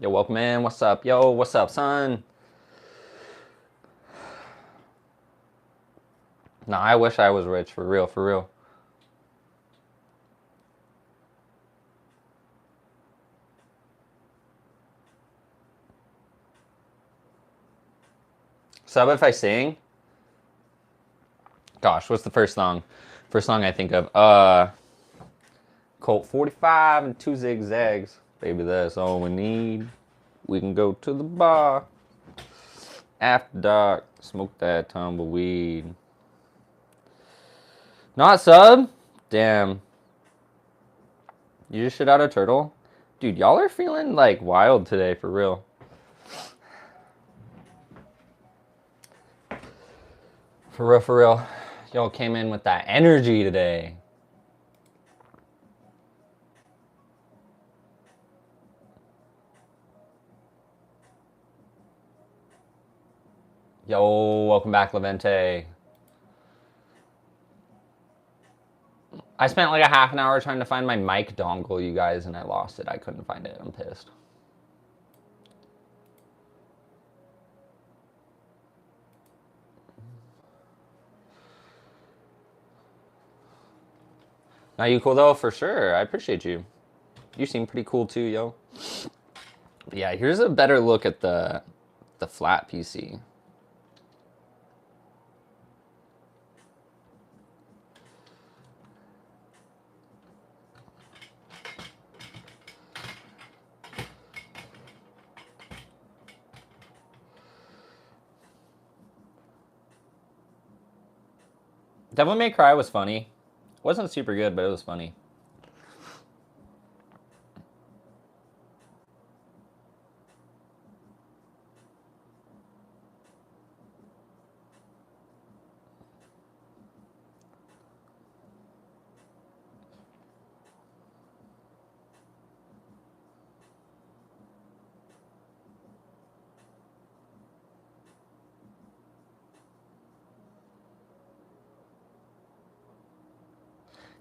Yo, welcome in. What's up? Yo, what's up, son? Nah, I wish I was rich, for real, for real. Sub if I sing? Gosh, what's the first song? First song I think of. Colt 45 and 2 zigzags. Baby, that's all we need. We can go to the bar. After dark, smoke that tumbleweed. Not sub? Damn. You just shit out a turtle? Dude, y'all are feeling like wild today, for real. For real, for real. Y'all came in with that energy today. Yo, welcome back, Levente. I spent like a half an hour trying to find my mic dongle, you guys, and I lost it. I couldn't find it. I'm pissed. Now you cool though? For sure. I appreciate you. You seem pretty cool too, yo. But yeah, here's a better look at the flat PC. Devil May Cry was funny. Wasn't super good, but it was funny.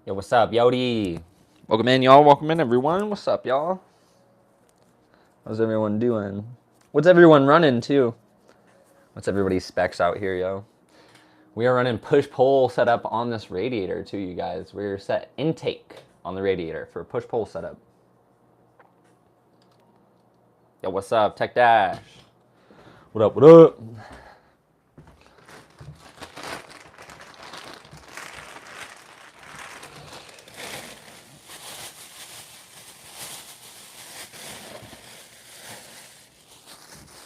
Yo, what's up, Yodi? Welcome in, y'all. Welcome in, everyone. What's up, y'all? How's everyone doing? What's everyone running, too? What's everybody's specs out here, yo? We are running push-pull setup on this radiator, too, you guys. We're set intake on the radiator for push-pull setup. Yo, what's up, Tech Dash? What up, what up?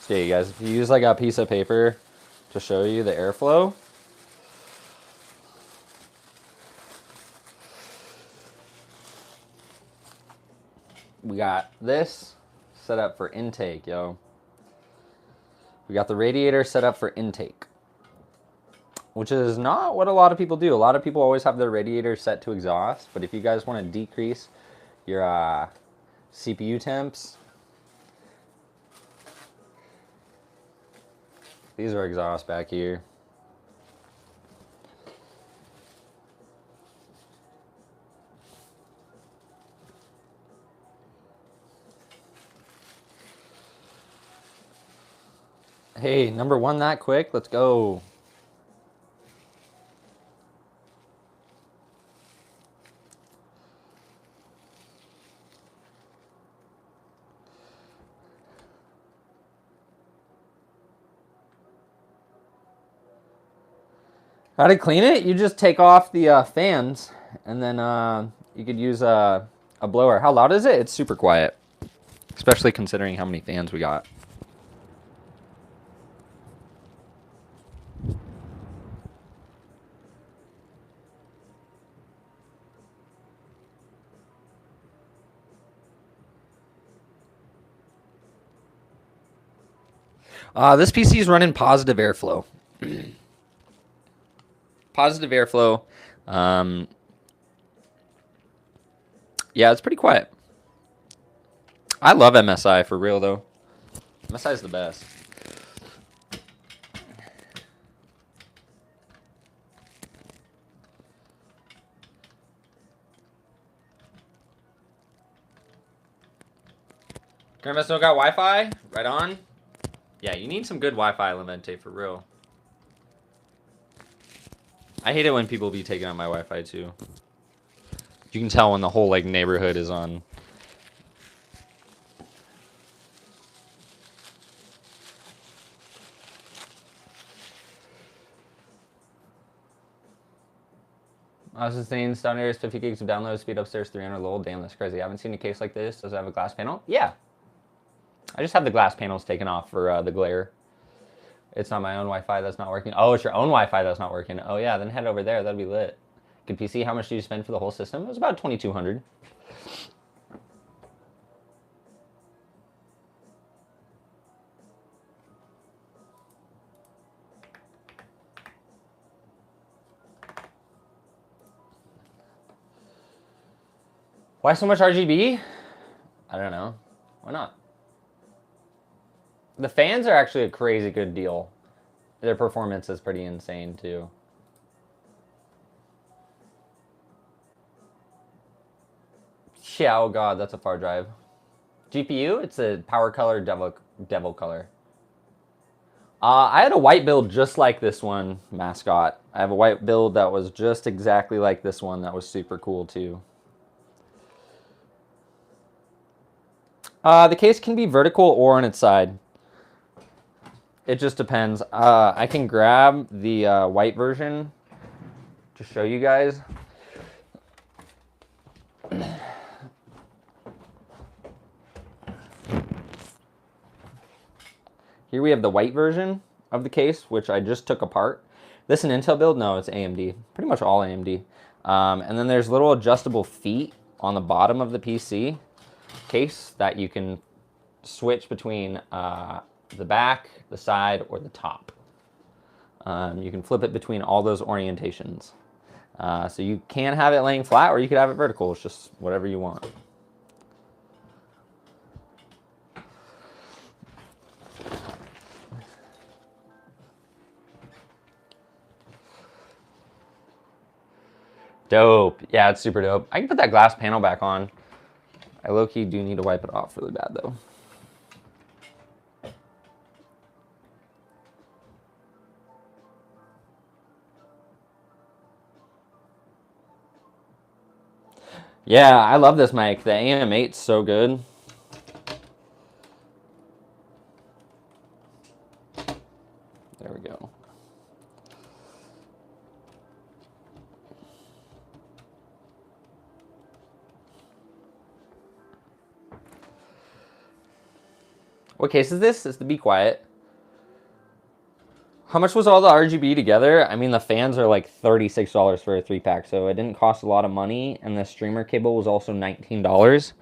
So yeah, you guys, if you use like a piece of paper to show you the airflow, we got this set up for intake, yo. We got the radiator set up for intake, which is not what a lot of people do. A lot of people always have their radiator set to exhaust, but if you guys want to decrease your CPU temps, these are exhaust back here. Hey, number one that quick? Let's go. How to clean it? You just take off the fans, and then you could use a blower. How loud is it? It's super quiet, especially considering how many fans we got. This PC is running positive airflow. Positive airflow. Um, yeah, it's pretty quiet. I love MSI for real though. MSI is the best. Grandma still got Wi-Fi? Right on. Yeah, you need some good Wi-Fi, Levente, for real. I hate it when people be taking out my Wi-Fi too. You can tell when the whole like neighborhood is on. I was just saying, downstairs 50 gigs of download speed, upstairs 300 lol. Damn, that's crazy. I haven't seen a case like this. Does it have a glass panel? Yeah. I just have the glass panels taken off for the glare. It's not my own Wi-Fi that's not working. Oh, it's your own Wi-Fi that's not working. Oh yeah, then head over there. That'd be lit. Good PC. How much did you spend for the whole system? It was about 2,200. Why so much RGB? I don't know. Why not? The fans are actually a crazy good deal. Their performance is pretty insane too. Yeah, oh god, that's a far drive. GPU, it's a power color devil color. I had a white build just like this one, Mascot. I have a white build that was just exactly like this one that was super cool too. The case can be vertical or on its side. It just depends. I can grab the white version to show you guys. Here we have the white version of the case, which I just took apart. This an Intel build? No, it's AMD. Pretty much all AMD. And then there's little adjustable feet on the bottom of the PC case that you can switch between the back, the side, or the top. You can flip it between all those orientations. So you can have it laying flat or you could have it vertical. It's just whatever you want. Dope. Yeah, it's super dope. I can put that glass panel back on. I low-key do need to wipe it off really bad though. Yeah, I love this mic. The AM8's so good. There we go. What case is this? It's the Be Quiet. How much was all the RGB together? I mean, the fans are like $36 for a 3-pack, so it didn't cost a lot of money, and the streamer cable was also $19.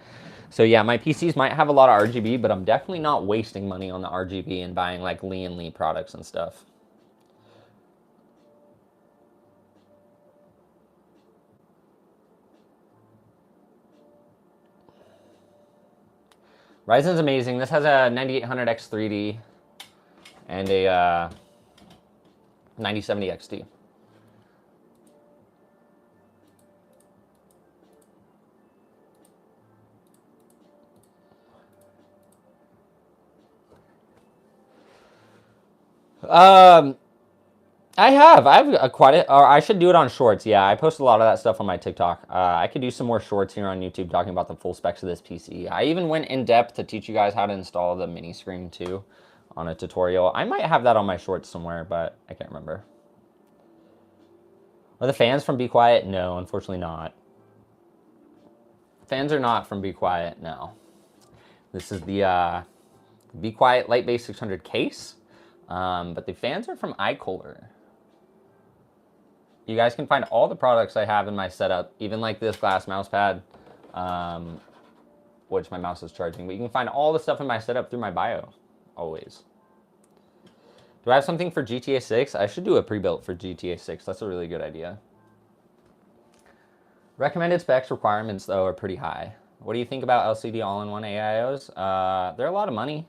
So yeah, my PCs might have a lot of RGB, but I'm definitely not wasting money on the RGB and buying like Lee & Lee products and stuff. Ryzen's amazing. This has a 9800X 3D and a 9070 XT. I have quite a, or I should do it on shorts. Yeah, I post a lot of that stuff on my TikTok. I could do some more shorts here on YouTube talking about the full specs of this PC. I even went in depth to teach you guys how to install the mini screen too on a tutorial. I might have that on my shorts somewhere, but I can't remember. Are the fans from Be Quiet? No, unfortunately not. Fans are not from Be Quiet, no. This is the Be Quiet Lightbase 600 case, but the fans are from iKoler. You guys can find all the products I have in my setup, even like this glass mouse pad, which my mouse is charging. But you can find all the stuff in my setup through my bio, always. Do I have something for GTA 6? I should do a pre-built for GTA 6. That's a really good idea. Recommended specs requirements, though, are pretty high. What do you think about LCD all-in-one AIOs? They're a lot of money.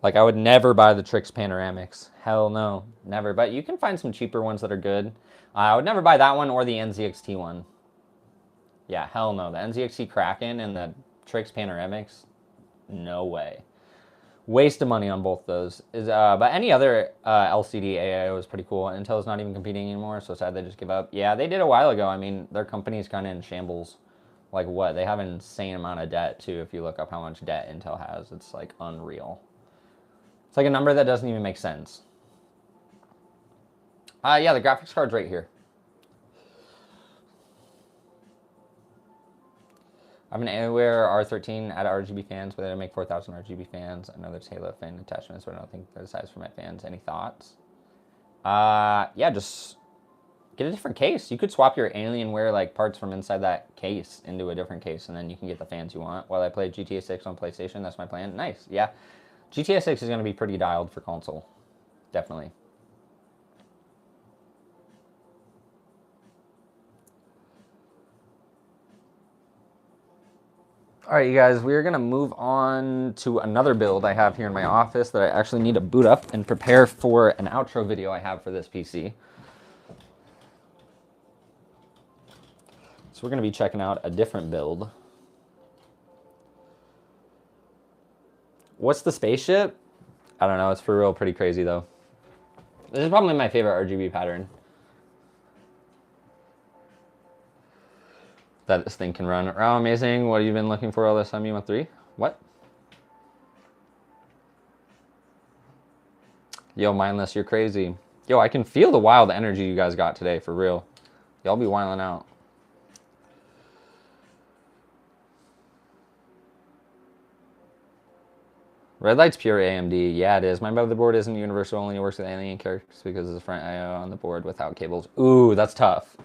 Like, I would never buy the Trix Panoramics. Hell no, never. But you can find some cheaper ones that are good. I would never buy that one or the NZXT one. Yeah, hell no. The NZXT Kraken and the Trix Panoramics, No way. Waste of money on both those. But any other LCD AIO is pretty cool. Intel's not even competing anymore, so sad they just give up. Yeah, they did a while ago. I mean, their company's kind of in shambles. Like what? They have an insane amount of debt too. If you look up how much debt Intel has, it's like unreal. It's like a number that doesn't even make sense. Yeah, the graphics card's right here. I have an Alienware R13 at RGB fans, but I make 4,000 RGB fans. I know there's Halo fan attachments, but I don't think they're the size for my fans. Any thoughts? Yeah, just get a different case. You could swap your Alienware like parts from inside that case into a different case, and then you can get the fans you want. While I play GTA 6 on PlayStation, that's my plan. Nice, yeah. GTA 6 is going to be pretty dialed for console. Definitely. All right, you guys, we're going to move on to another build I have here in my office that I actually need to boot up and prepare for an outro video I have for this PC. So we're going to be checking out a different build. What's the spaceship? I don't know. It's for real pretty crazy, though. This is probably my favorite RGB pattern that this thing can run. Oh, amazing. What have you been looking for all this time? You want 3? What? Yo, Mindless, you're crazy. Yo, I can feel the wild energy you guys got today, for real. Y'all be wilding out. Red Light's pure AMD. Yeah, it is. My motherboard isn't universal, only works with alien characters because of the front I/O on the board without cables. Ooh, that's tough.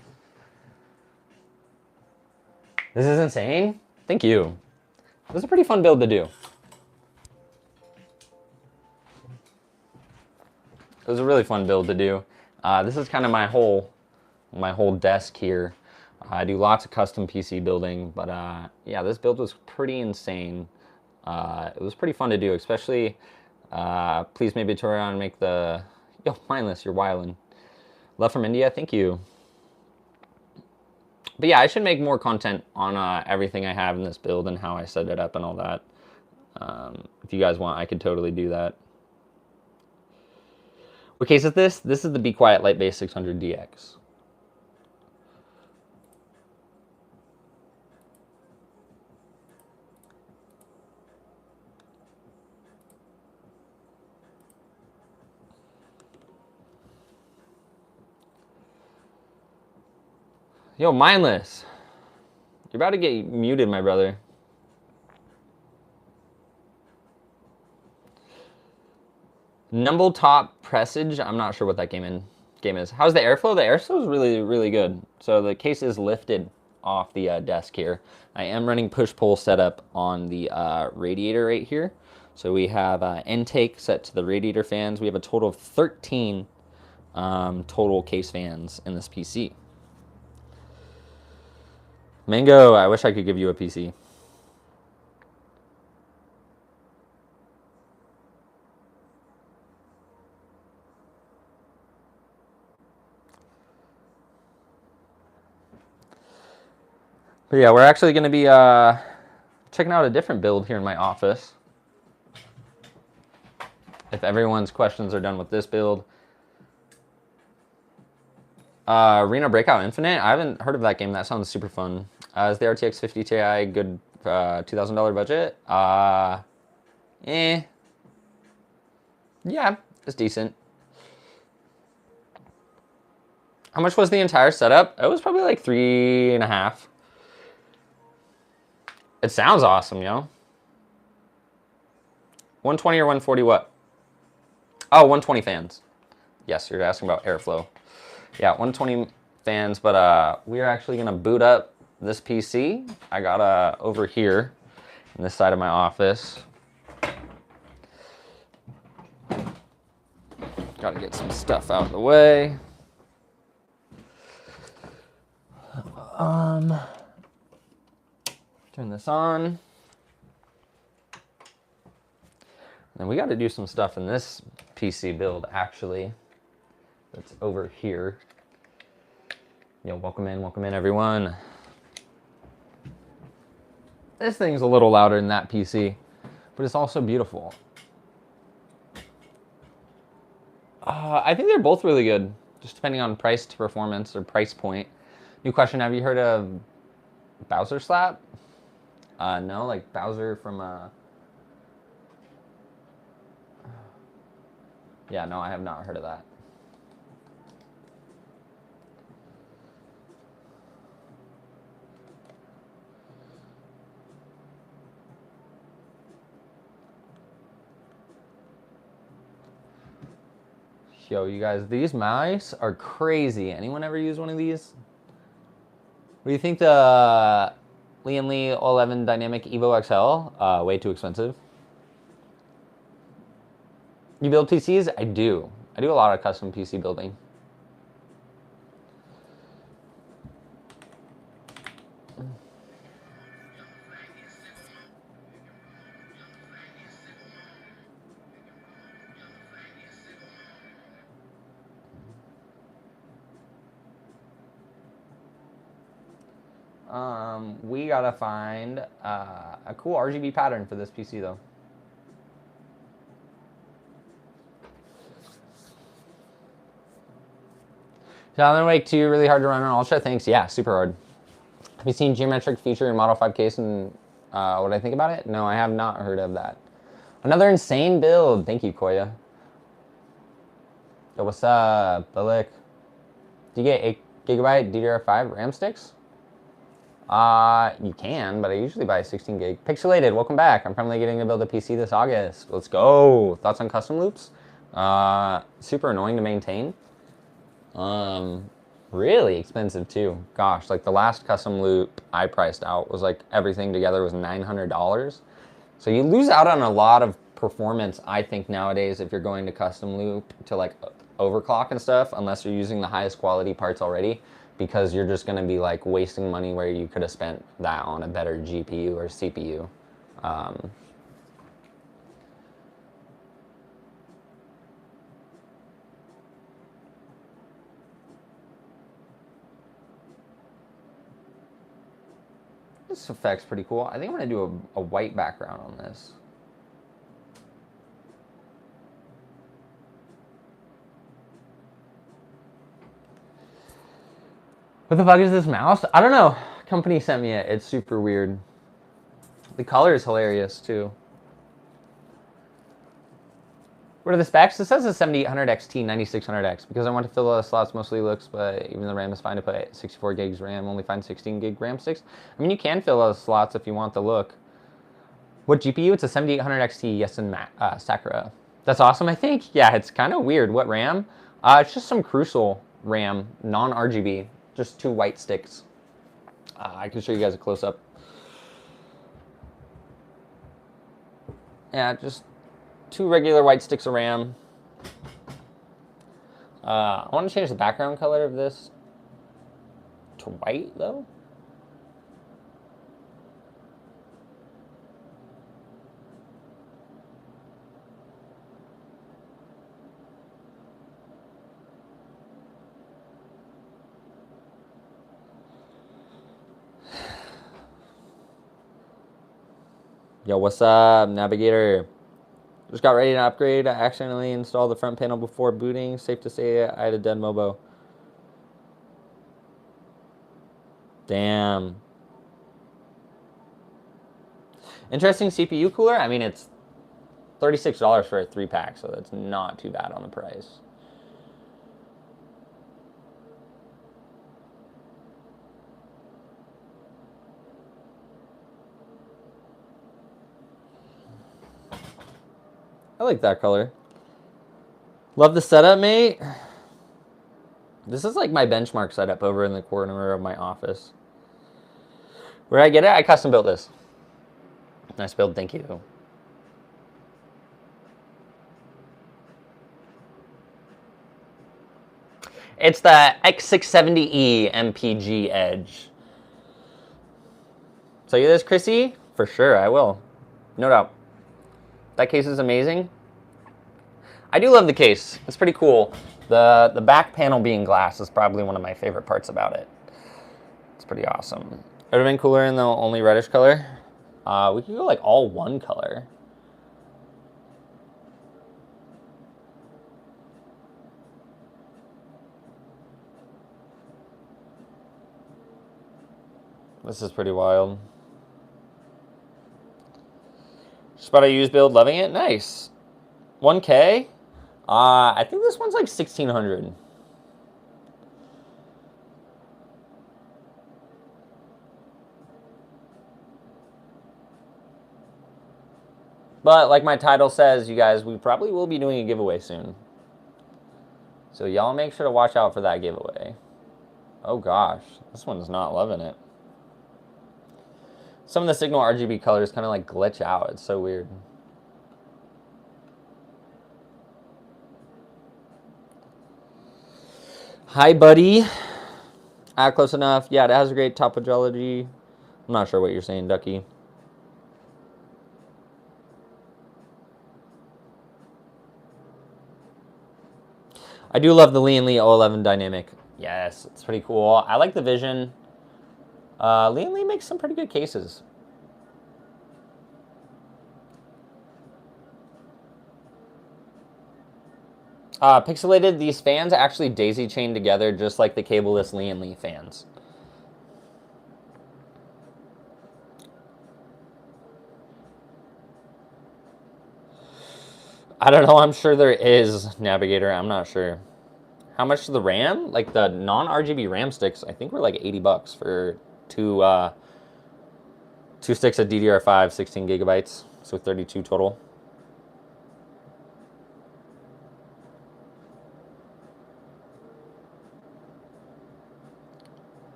This is insane. Thank you. This is a pretty fun build to do. It was a really fun build to do. This is kind of my whole desk here. I do lots of custom PC building, but yeah, this build was pretty insane. It was pretty fun to do, especially, please maybe turn around and make the, yo, Mindless, you're wildin'. Love from India, thank you. But yeah, I should make more content on everything I have in this build and how I set it up and all that. If you guys want, I could totally do that. What case is this? This is the Be Quiet Light Base 600DX. Yo, Mindless. You're about to get muted, my brother. Numble Top Presage. I'm not sure what that game is. How's the airflow? The airflow is really, really good. So the case is lifted off the desk here. I am running push-pull setup on the radiator right here. So we have intake set to the radiator fans. We have a total of 13 total case fans in this PC. Mango, I wish I could give you a PC. But yeah, we're actually going to be checking out a different build here in my office. If everyone's questions are done with this build. Arena Breakout Infinite? I haven't heard of that game. That sounds super fun. Is the RTX 50 Ti good $2,000 budget? Yeah, it's decent. How much was the entire setup? It was probably like 3.5. It sounds awesome, yo. 120 or 140 what? Oh, 120 fans. Yes, you're asking about airflow. Yeah, 120 fans, but we're actually gonna boot up this PC. I got over here in this side of my office. Gotta get some stuff out of the way. Turn this on. And we got to do some stuff in this PC build, actually. That's over here. Yo, welcome in, everyone. This thing's a little louder than that PC. but it's also beautiful. I think they're both really good, just depending on price to performance or price point. New question, have you heard of Bowser Slap? No, like Bowser from... Yeah, no, I have not heard of that. Yo, you guys, these mice are crazy. Anyone ever use one of these? What do you think the Lian Li 11 Dynamic Evo XL? Way too expensive. You build PCs? I do. I do a lot of custom PC building. We gotta find a cool RGB pattern for this PC though. Alan Wake 2, really hard to run on Ultra? Thanks. Yeah, super hard. Have you seen Geometric Feature in Model 5 case and what I think about it? No, I have not heard of that. Another insane build. Thank you, Koya. Yo, what's up, Billick? Do you get 8GB DDR5 RAM sticks? You can, but I usually buy 16 gig. Pixelated, welcome back. I'm finally getting to build a PC this August. Let's go. Thoughts on custom loops? Super annoying to maintain. Really expensive too. Gosh, like the last custom loop I priced out was like everything together was $900. So you lose out on a lot of performance, I think, nowadays if you're going to custom loop to like overclock and stuff, unless you're using the highest quality parts already, because you're just going to be like wasting money where you could have spent that on a better GPU or CPU. This effect's pretty cool. I think I'm going to do a white background on this. What the fuck is this mouse? I don't know. Company sent me it. It's super weird. The color is hilarious too. What are the specs? This says a 7800 XT 9600X because I want to fill the slots mostly looks, but even the RAM is fine to put 64 gigs RAM, only find 16 gig RAM sticks. I mean, you can fill those slots if you want the look. What GPU? It's a 7800 XT Yesen Sakura. That's awesome, I think. Yeah, it's kind of weird. What RAM? It's just some Crucial RAM, non-RGB, just 2 white sticks. I can show you guys a close-up. Yeah, just 2 regular white sticks of RAM. I want to change the background color of this to white, though. Yo, what's up, Navigator? Just got ready to upgrade. I accidentally installed the front panel before booting. Safe to say I had a dead Mobo. Damn. Interesting CPU cooler. I mean, it's $36 for a 3-pack, so that's not too bad on the price. I like that color. Love the setup, mate. This is like my benchmark setup over in the corner of my office. Where I get it, I custom built this. Nice build, thank you. It's the X670E MPG Edge. So you this, Chrissy? For sure, I will. No doubt. That case is amazing. I do love the case. It's pretty cool. The back panel being glass is probably one of my favorite parts about it. It's pretty awesome. It would have been cooler in the only reddish color. We could go like all one color. This is pretty wild. Just about a used build, loving it. Nice. 1K? I think this one's like 1,600. But like my title says, you guys, we probably will be doing a giveaway soon. So y'all make sure to watch out for that giveaway. Oh gosh, this one's not loving it. Some of the Signal RGB colors kind of like glitch out. It's so weird. Hi, buddy. Close enough. Yeah, it has a great topology. I'm not sure what you're saying, Ducky. I do love the Lian Li 011 dynamic. Yes, it's pretty cool. I like the vision. Lian Li makes some pretty good cases. Pixelated, these fans actually daisy chain together just like the cableless Lian Li fans. I don't know, I'm sure there is, Navigator, I'm not sure. How much to the RAM? Like the non-RGB RAM sticks, I think were like 80 bucks for two sticks of DDR5, 16 gigabytes, so 32 total.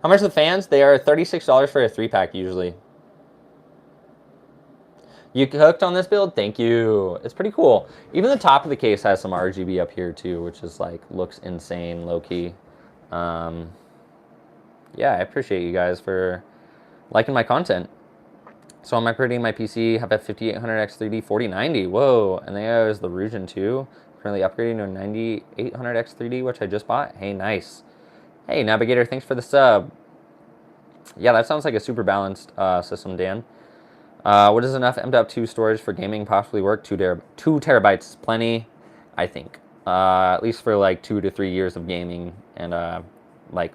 How much are the fans? They are $36 for a 3-pack usually. You hooked on this build? Thank you. It's pretty cool. Even the top of the case has some RGB up here too, which is like, looks insane, low-key. Yeah, I appreciate you guys for liking my content. So I'm upgrading my PC, have a 5800X3D 4090. Whoa, and there is the Ryujin 2. Currently upgrading to a 9800X3D, which I just bought. Hey, nice. Hey, Navigator, thanks for the sub. Yeah, that sounds like a super balanced system, Dan. What is enough M.2 storage for gaming possibly work? 2 terabytes, plenty, I think. At least for like 2 to 3 years of gaming and like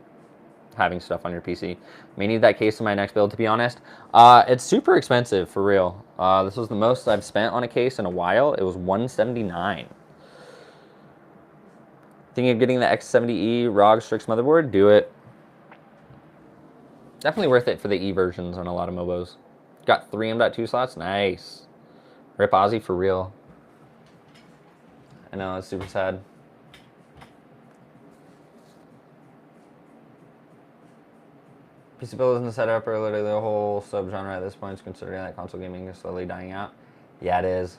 having stuff on your PC. May need that case in my next build, to be honest. It's super expensive, for real. This was the most I've spent on a case in a while. It was $179. Thinking of getting the X70E ROG Strix motherboard? Do it. Definitely worth it for the E versions on a lot of Mobos. Got 3 M.2 slots? Nice. Rip Ozzy for real. I know, it's super sad. PC builds and the setup are literally the whole subgenre at this point, considering that console gaming is slowly dying out. Yeah, it is.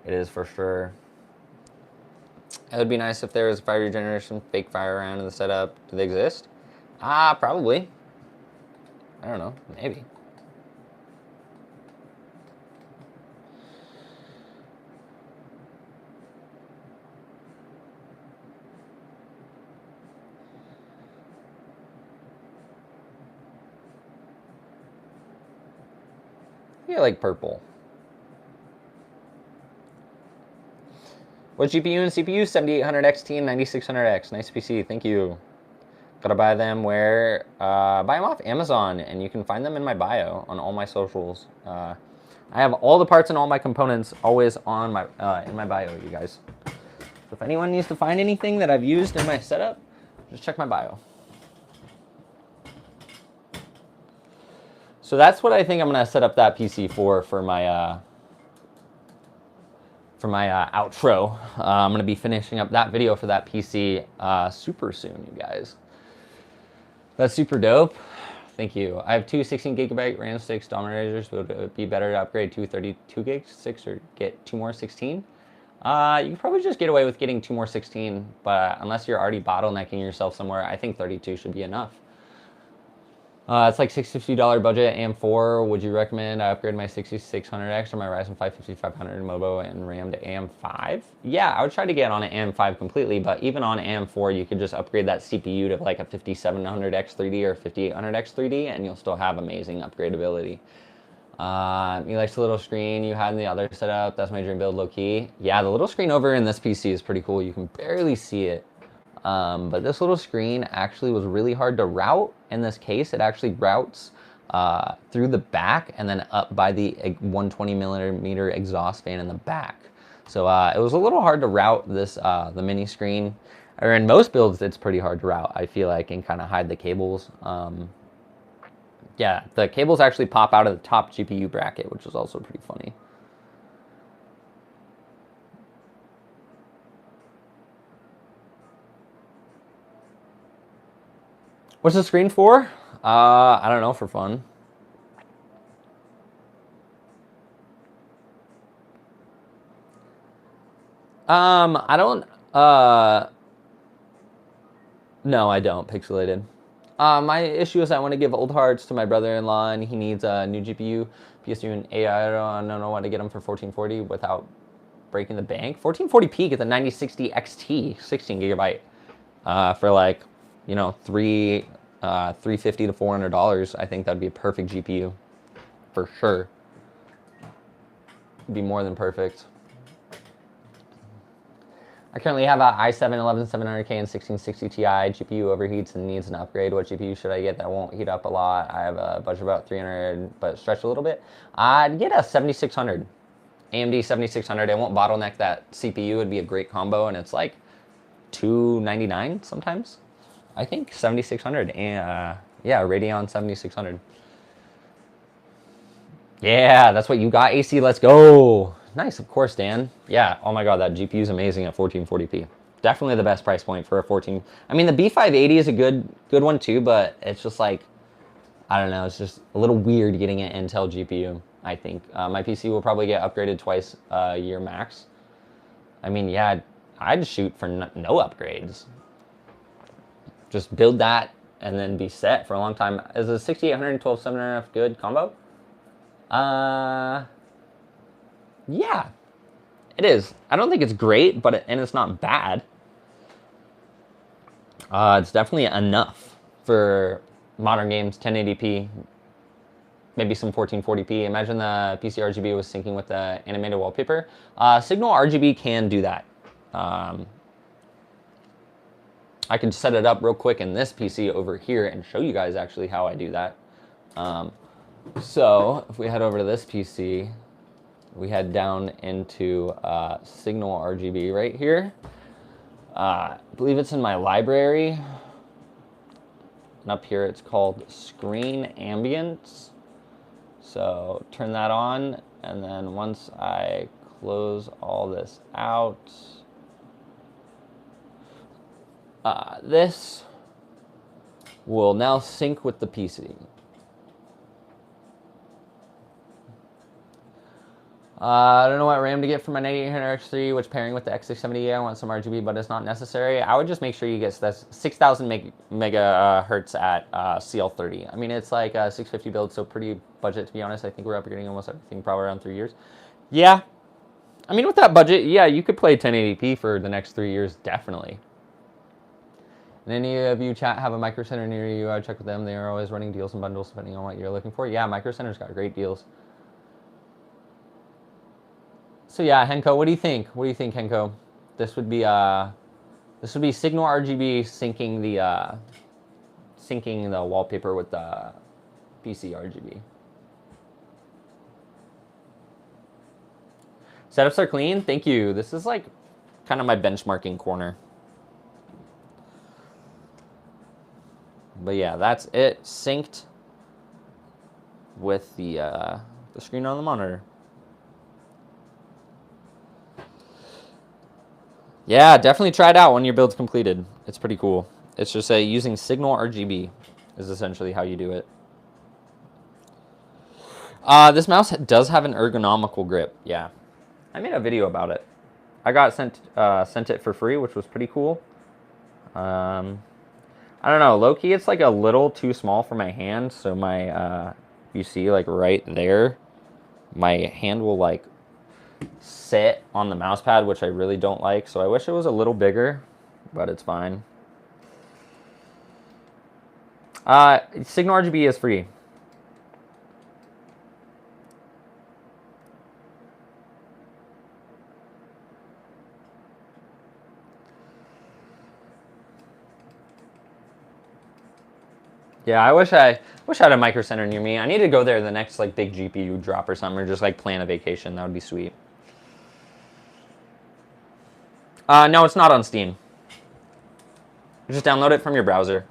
It is for sure. It would be nice if there was fire regeneration, fake fire around in the setup. Do they exist? Probably. I don't know, maybe. I like purple. What GPU and CPU? 7800 XT and 9600X. Nice PC, thank you. Gotta buy them where? Buy them off Amazon, and you can find them in my bio on all my socials. I have all the parts and all my components always on my in my bio, you guys. So if anyone needs to find anything that I've used in my setup, just check my bio. So that's what I think I'm gonna set up that PC for my outro. I'm gonna be finishing up that video for that PC super soon, you guys. That's super dope. Thank you. I have 2 16 gigabyte RAM sticks, Dominators. Would it be better to upgrade 2 32 gig sticks or get 2 more 16? You could probably just get away with getting 2 more 16, but unless you're already bottlenecking yourself somewhere, I think 32 should be enough. It's like $650 budget, AM4. Would you recommend I upgrade my 6600X or my Ryzen 5 5500 Mobo and RAM to AM5? Yeah, I would try to get on an AM5 completely, but even on AM4, you could just upgrade that CPU to like a 5700X3D or 5800X3D, and you'll still have amazing upgradability. You like the little screen you had in the other setup? That's my dream build, low key. Yeah, the little screen over in this PC is pretty cool. You can barely see it. But this little screen actually was really hard to route. In this case, it actually routes through the back and then up by the 120 millimeter exhaust fan in the back. So it was a little hard to route this, the mini screen. Or in most builds, it's pretty hard to route, I feel like, and kind of hide the cables. Yeah, the cables actually pop out of the top GPU bracket, which is also pretty funny. What's the screen for? I don't know, for fun. I don't, no, I don't, Pixelated. My issue is I want to give old hearts to my brother-in-law, and he needs a new GPU, PS2, and AI. I don't know what to get him for 1440 without breaking the bank. 1440p gets a 9060 XT, 16 gigabyte, for like, you know, $350 to $400. I think that'd be a perfect GPU, for sure. It'd be more than perfect. I currently have a i7-11700K and 1660 Ti. GPU overheats and needs an upgrade. What GPU should I get that won't heat up a lot? I have a budget about 300, but stretch a little bit. I'd get a 7600. AMD 7600. It won't bottleneck that CPU. It'd be a great combo, and it's like $299 sometimes. I think 7600. And yeah, Radeon 7600. Yeah, that's what you got, AC. Let's go. Nice, of course, Dan. Yeah, oh my god, that GPU is amazing at 1440p. Definitely the best price point for a 14. I mean, the B580 is a good one too, but it's just like, I don't know, it's just a little weird getting an Intel GPU, I think. My PC will probably get upgraded twice a year max. I mean, yeah, I'd shoot for no upgrades. Just build that and then be set for a long time. Is a 6800 and 12700F good combo? Yeah, it is. I don't think it's great, but and it's not bad. It's definitely enough for modern games, 1080p, maybe some 1440p. Imagine the PC RGB was syncing with the animated wallpaper. Signal RGB can do that. I can set it up real quick in this PC over here and show you guys actually how I do that. So if we head over to this PC, we head down into Signal RGB right here. I believe it's in my library. And up here it's called Screen Ambience. So turn that on, and then once I close all this out, this will now sync with the PC. I don't know what RAM to get for my 9800X3, which pairing with the X670, I want some RGB, but it's not necessary. I would just make sure you get this 6,000 megahertz at CL30. I mean, it's like a 650 build, so pretty budget, to be honest. I think we're upgrading almost everything probably around 3 years. Yeah. I mean, with that budget, yeah, you could play 1080p for the next 3 years, definitely. And any of you chat have a Micro Center near you, I check with them. They are always running deals and bundles depending on what you're looking for. Yeah, Micro Center's got great deals. So yeah, Henko, what do you think? What do you think, Henko? This would be Signal RGB syncing the wallpaper with the PC RGB. Setups are clean. Thank you. This is like kind of my benchmarking corner. But yeah, that's it. Synced with the screen on the monitor. Yeah, definitely try it out when your build's completed. It's pretty cool. It's just using Signal RGB is essentially how you do it. This mouse does have an ergonomical grip. Yeah, I made a video about it. I got sent it for free, which was pretty cool. I don't know, low key, it's like a little too small for my hand. So my you see like right there, my hand will like sit on the mouse pad, which I really don't like. So I wish it was a little bigger, but it's fine. Signal RGB is free. Yeah, I wish I had a Micro Center near me. I need to go there the next like big GPU drop or something, or just like plan a vacation. That would be sweet. No, it's not on Steam. Just download it from your browser.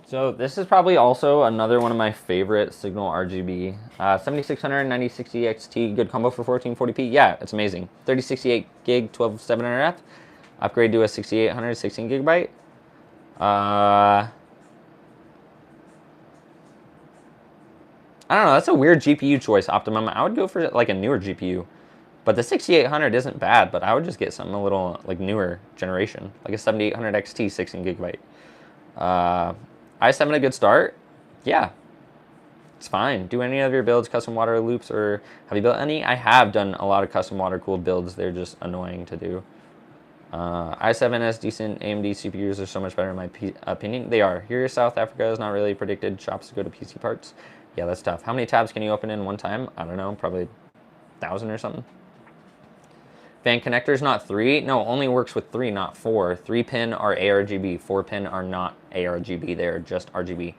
So this is probably also another one of my favorite Signal RGB. 7600 9060 XT, good combo for 1440p. Yeah, it's amazing. 3068 gig, 12700F. Upgrade to a 6800 16 gigabyte. I don't know. That's a weird GPU choice, Optimum. I would go for like a newer GPU. But the 6800 isn't bad, but I would just get something a little like newer generation, like a 7800 XT 16 gigabyte. i7 a good start? Yeah, it's fine. Do any of your builds custom water loops, or have you built any? I have done a lot of custom water cooled builds. They're just annoying to do. i7 has decent AMD CPUs are so much better in my opinion. They are. Here, South Africa is not really predicted shops to go to PC parts. Yeah, that's tough. How many tabs can you open in one time? I don't know, probably 1,000 or something. Fan connectors, not 3. No, only works with 3, not 4. 3-pin are ARGB. 4-pin are not ARGB. They are just RGB.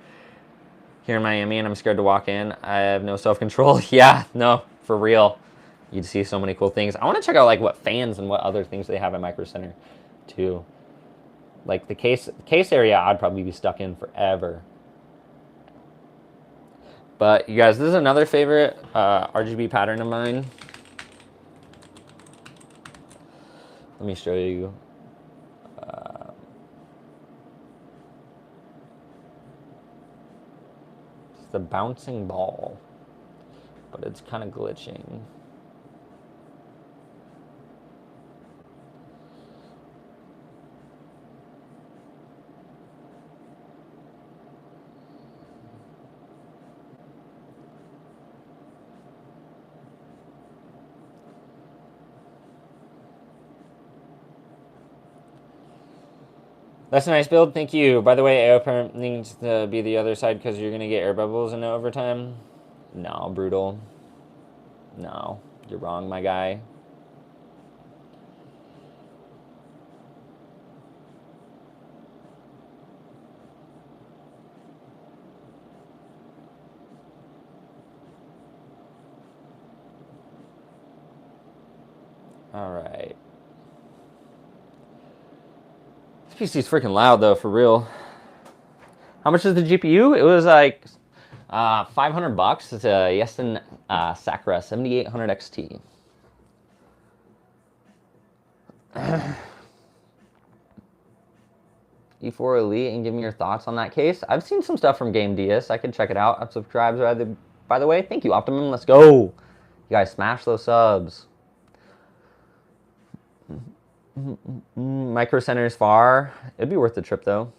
Here in Miami, and I'm scared to walk in. I have no self-control. Yeah, no, for real. You'd see so many cool things. I want to check out like what fans and what other things they have at Micro Center, too. Like the case area, I'd probably be stuck in forever. But you guys, this is another favorite RGB pattern of mine. Let me show you. It's the bouncing ball, but it's kind of glitching. That's a nice build, thank you. By the way, AO needs to be the other side because you're going to get air bubbles in overtime. No, brutal. No, you're wrong, my guy. All right. This PC's freaking loud though, for real. How much is the GPU? It was like $500. It's a Yesen Sakura 7800 XT. E4 Elite, and give me your thoughts on that case. I've seen some stuff from Game DS. I could check it out. I'm subscribed by the way. Thank you, Optimum. Let's go. You guys smash those subs. Micro Center is far. It'd be worth the trip though.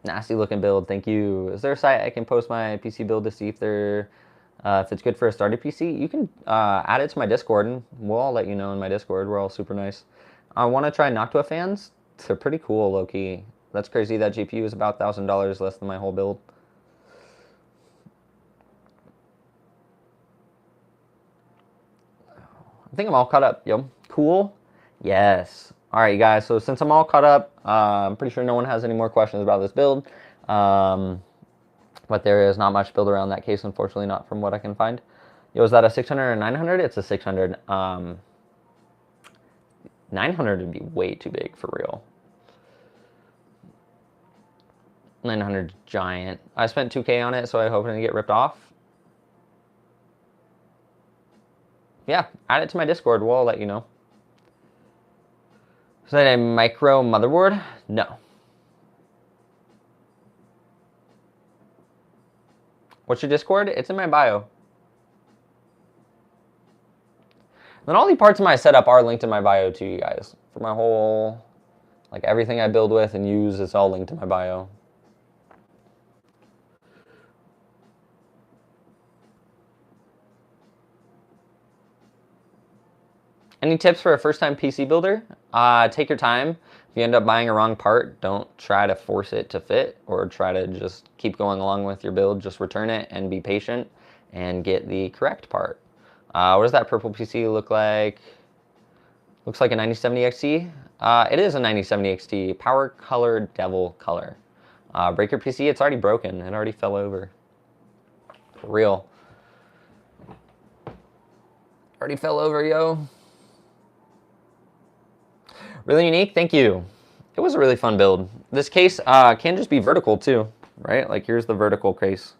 Nasty looking build. Thank you. Is there a site I can post my PC build to see if if it's good for a starter PC? You can add it to my Discord, and we'll all let you know in my Discord. We're all super nice. I want to try Noctua fans. They're pretty cool, low key. That's crazy. That GPU is about $1,000 less than my whole build. I think I'm all caught up. Yo, cool. Yes. All right, guys. So since I'm all caught up, I'm pretty sure no one has any more questions about this build. But there is not much build around that case, unfortunately, not from what I can find. Yo, is that a 600 or 900? It's a 600. 900 would be way too big for real. 900 giant. I spent 2K on it, so I hope it didn't get ripped off. Yeah, add it to my Discord. We'll let you know. Is that a micro motherboard? No. What's your Discord? It's in my bio. Then all the parts of my setup are linked in my bio too, you guys. For my whole, like everything I build with and use, it's all linked in my bio. Any tips for a first-time PC builder? Take your time. If you end up buying a wrong part, don't try to force it to fit or try to just keep going along with your build. Just return it and be patient and get the correct part. What does that purple PC look like? Looks like a 9070 XT. It is a 9070 XT, power color devil color. Breaker PC, it's already broken. It already fell over. For real. Already fell over, yo. Really unique, thank you. It was a really fun build. This case can just be vertical too, right? Like here's the vertical case.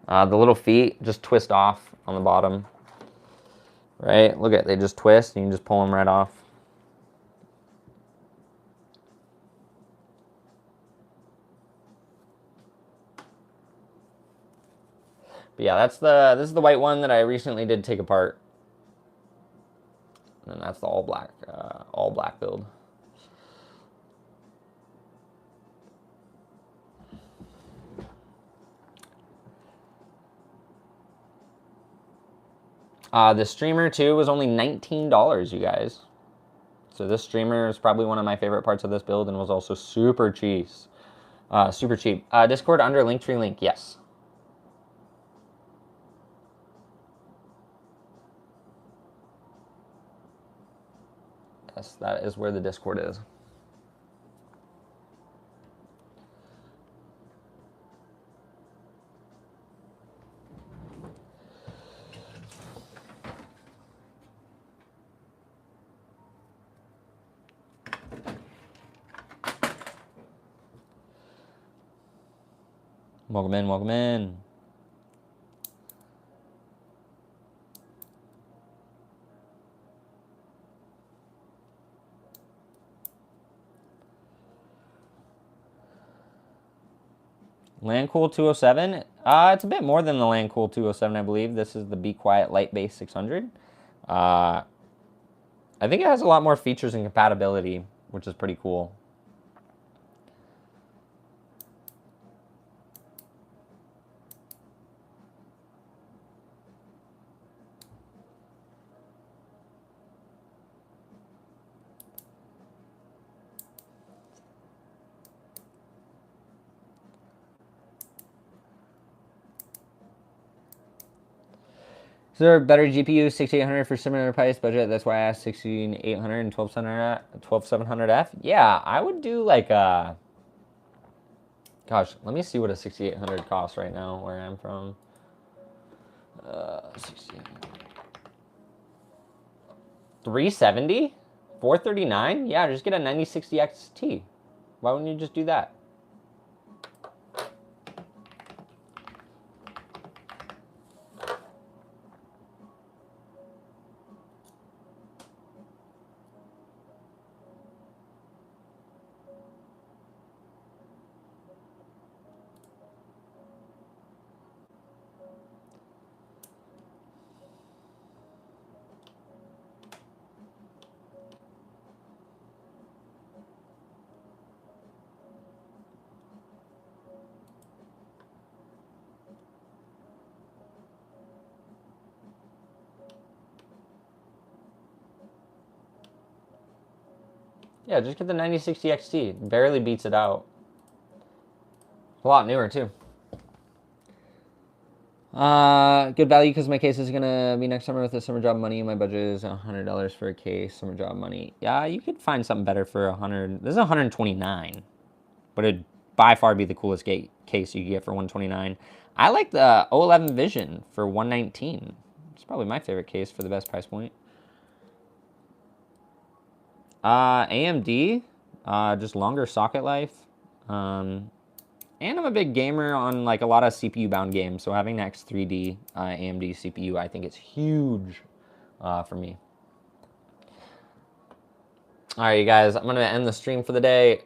The little feet just twist off on the bottom, right? Look at, they just twist and you can just pull them right off. But yeah, this is the white one that I recently did take apart. And that's the all black build. The streamer too was only $19, you guys. So this streamer is probably one of my favorite parts of this build and was also super cheap. Super cheap. Discord under Linktree link, yes. Yes, that is where the Discord is. Welcome in, welcome in. Landcool 207. It's a bit more than the Landcool 207, I believe. This is the Be Quiet Light Base 600. I think it has a lot more features and compatibility, which is pretty cool. Is there a better GPU 6800 for similar price budget? That's why I asked 16800 and 12700F. Yeah, I would do like a... Gosh, let me see what a 6800 costs right now where I'm from. 370? 439? Yeah, just get a 9060 XT. Why wouldn't you just do that? Yeah, just get the 9060 XT. It barely beats it out. A lot newer, too. Good value because my case is going to be next summer with the summer job money. My budget is $100 for a case, summer job money. Yeah, you could find something better for 100. This is 129, but it'd by far be the coolest case you could get for 129. I like the O11 Vision for 119. It's probably my favorite case for the best price point. AMD, just longer socket life. And I'm a big gamer on like a lot of CPU-bound games, so having the X3D AMD CPU, I think it's huge for me. All right, you guys, I'm going to end the stream for the day.